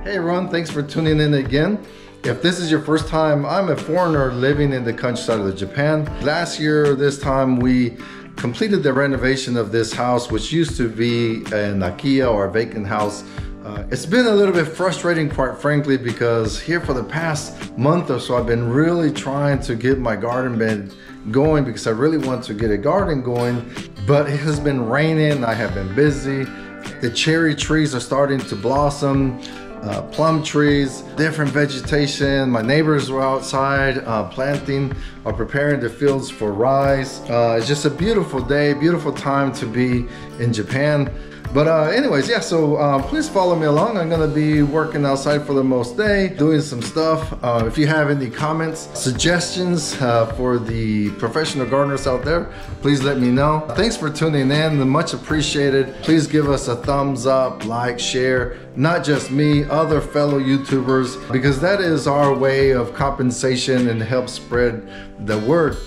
Hey everyone, thanks for tuning in again. If this is your first time, I'm a foreigner living in the countryside of Japan. Last year, this time we completed the renovation of this house, which used to be an Akiya or a vacant house. It's been a little bit frustrating, quite frankly, because here for the past month or so, I've been really trying to get my garden bed going because I really want to get a garden going, but it has been raining, I have been busy. The cherry trees are starting to blossom, plum trees, different vegetation. My neighbors were outside planting or preparing the fields for rice. It's just a beautiful day, beautiful time to be in Japan. But anyways, yeah, so please follow me along. I'm gonna be working outside for the most day, doing some stuff. If you have any comments, suggestions for the professional gardeners out there, please let me know. Thanks for tuning in, much appreciated. Please give us a thumbs up, like, share, not just me, other fellow YouTubers, because that is our way of compensation and help spread the word.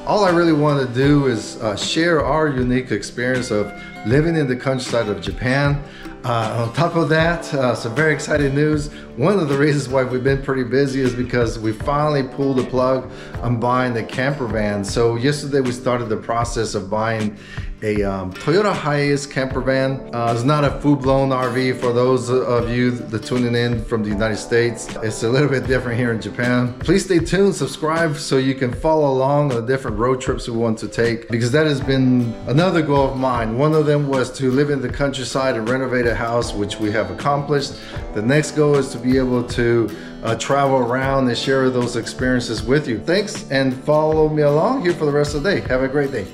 All I really want to do is share our unique experience of living in the countryside of Japan. On top of that, some very exciting news. One of the reasons why we've been pretty busy is because we finally pulled the plug on buying the camper van. So yesterday we started the process of buying a Toyota Hiace camper van. It's not a full-blown RV for those of you that tuning in from the United States. It's a little bit different here in Japan. Please stay tuned, subscribe so you can follow along on the different road trips we want to take, because that has been another goal of mine. One of them was to live in the countryside and renovate a house, which we have accomplished. The next goal is to be able to travel around and share those experiences with you. Thanks, and follow me along here for the rest of the day. Have a great day.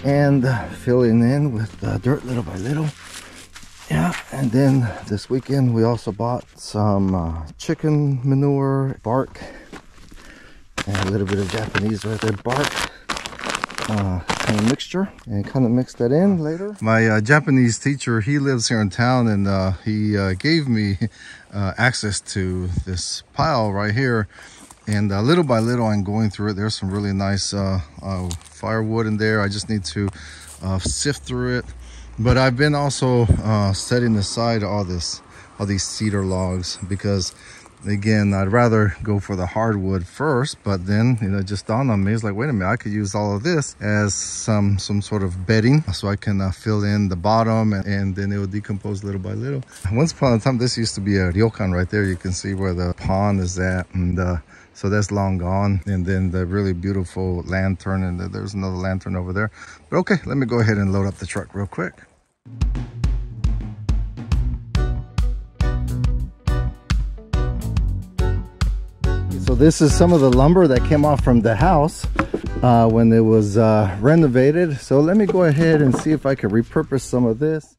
And filling in with dirt little by little. Yeah, and then this weekend we also bought some chicken manure, bark, and a little bit of Japanese right there, bark kind of mixture, and kind of mix that in later. My Japanese teacher, he lives here in town, and he gave me access to this pile right here. And little by little, I'm going through it. There's some really nice firewood in there. I just need to sift through it. But I've been also setting aside all these cedar logs, because again, I'd rather go for the hardwood first, but then, you know, it just dawned on me, it's like, wait a minute, I could use all of this as some sort of bedding, so I can fill in the bottom, and then it will decompose little by little. Once upon a time, this used to be a ryokan right there. You can see where the pond is at, and so that's long gone. And then the really beautiful lantern, and there's another lantern over there. But okay, let me go ahead and load up the truck real quick. So this is some of the lumber that came off from the house when it was renovated. So let me go ahead and see if I can repurpose some of this.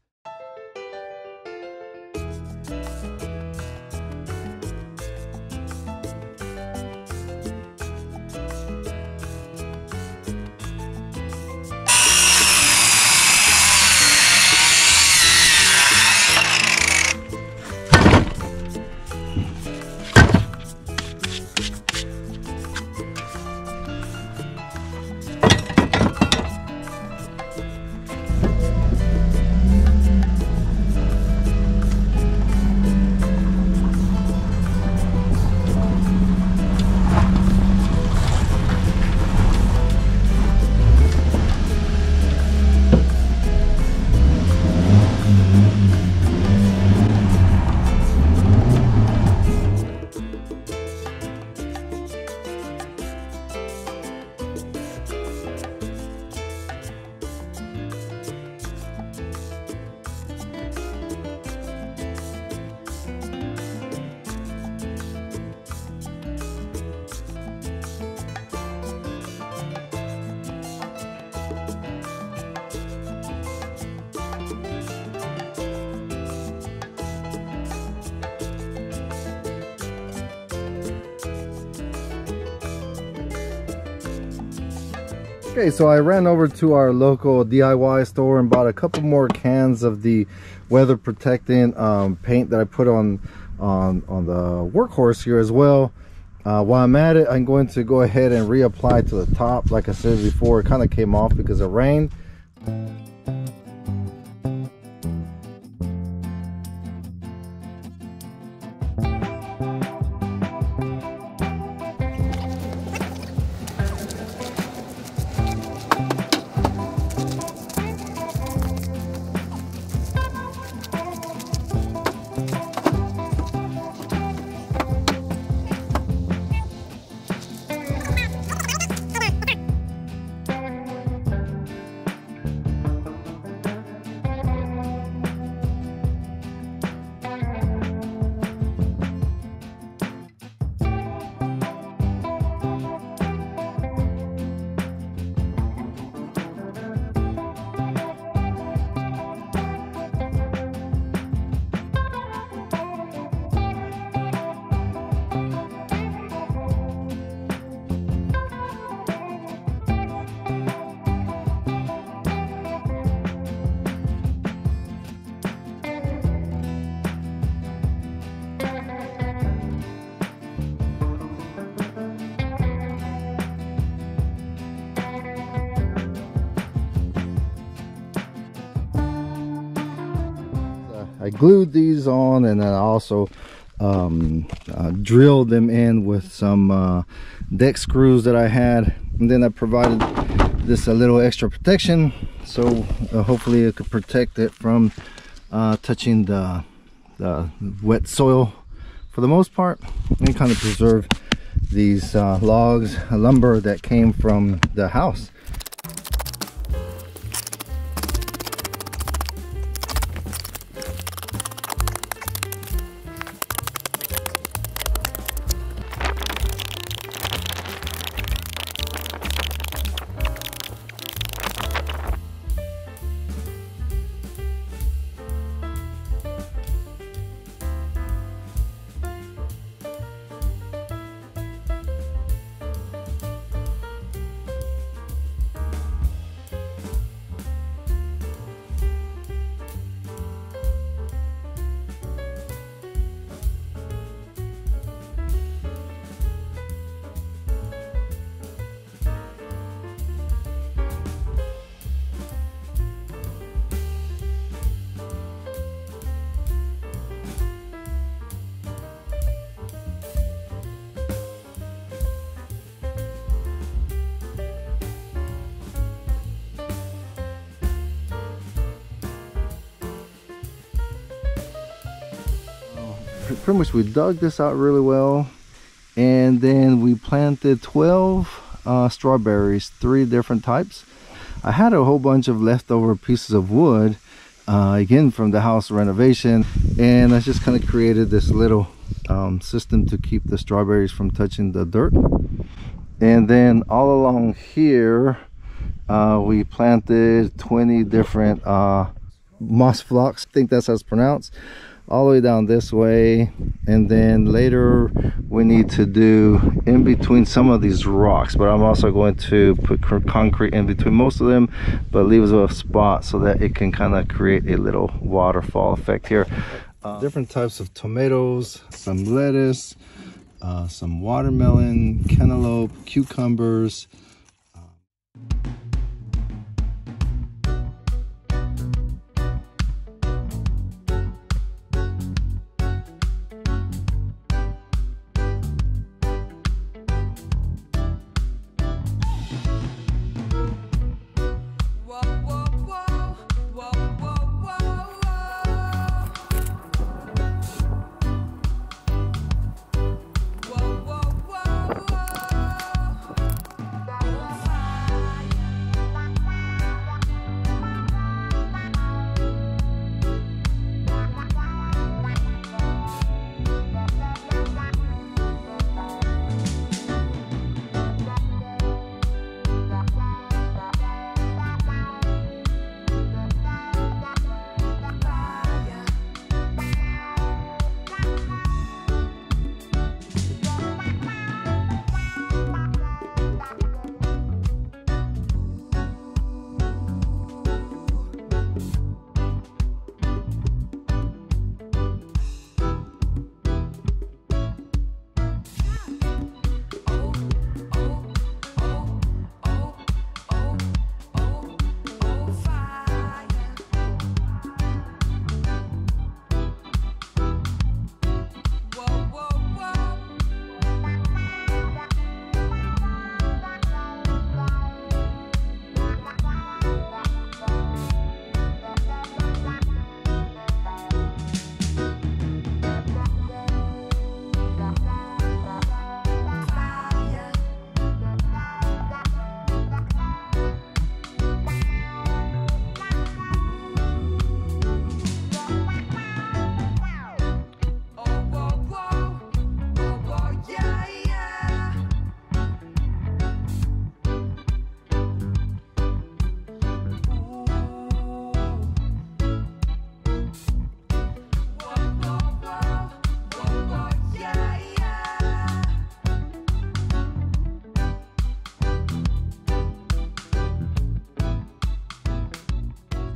Okay, so I ran over to our local DIY store and bought a couple more cans of the weather protecting paint that I put on the workhorse here as well. While I'm at it, I'm going to go ahead and reapply to the top. Like I said before, it kind of came off because of rain. I glued these on, and I also drilled them in with some deck screws that I had, and then I provided this a little extra protection, so hopefully it could protect it from touching the wet soil for the most part, and kind of preserve these lumber that came from the house. pretty much we dug this out really well, and then we planted 12 strawberries, 3 different types. I had a whole bunch of leftover pieces of wood, again from the house renovation, and I just kind of created this little system to keep the strawberries from touching the dirt. And then all along here we planted 20 different moss phlox, I think that's how it's pronounced, all the way down this way. And then later we need to do in between some of these rocks, but I'm also going to put concrete in between most of them, but leave a spot so that it can kind of create a little waterfall effect here. Different types of tomatoes, some lettuce, some watermelon, cantaloupe, cucumbers.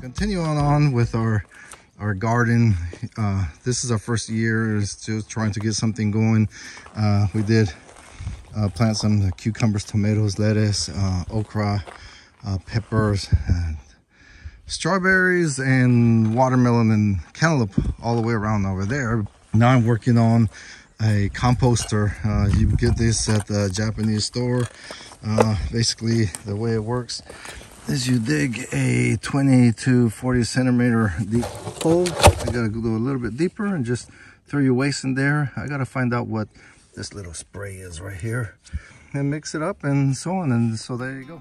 Continue on with our garden. This is our first year, still trying to get something going. We did plant some cucumbers, tomatoes, lettuce, okra, peppers, and strawberries, and watermelon and cantaloupe all the way around over there. Now I'm working on a composter. You get this at the Japanese store. Basically the way it works is you dig a 20 to 40 centimeter deep hole. You gotta go a little bit deeper and just throw your waste in there. I gotta find out what this little spray is right here and mix it up and so on, and so there you go.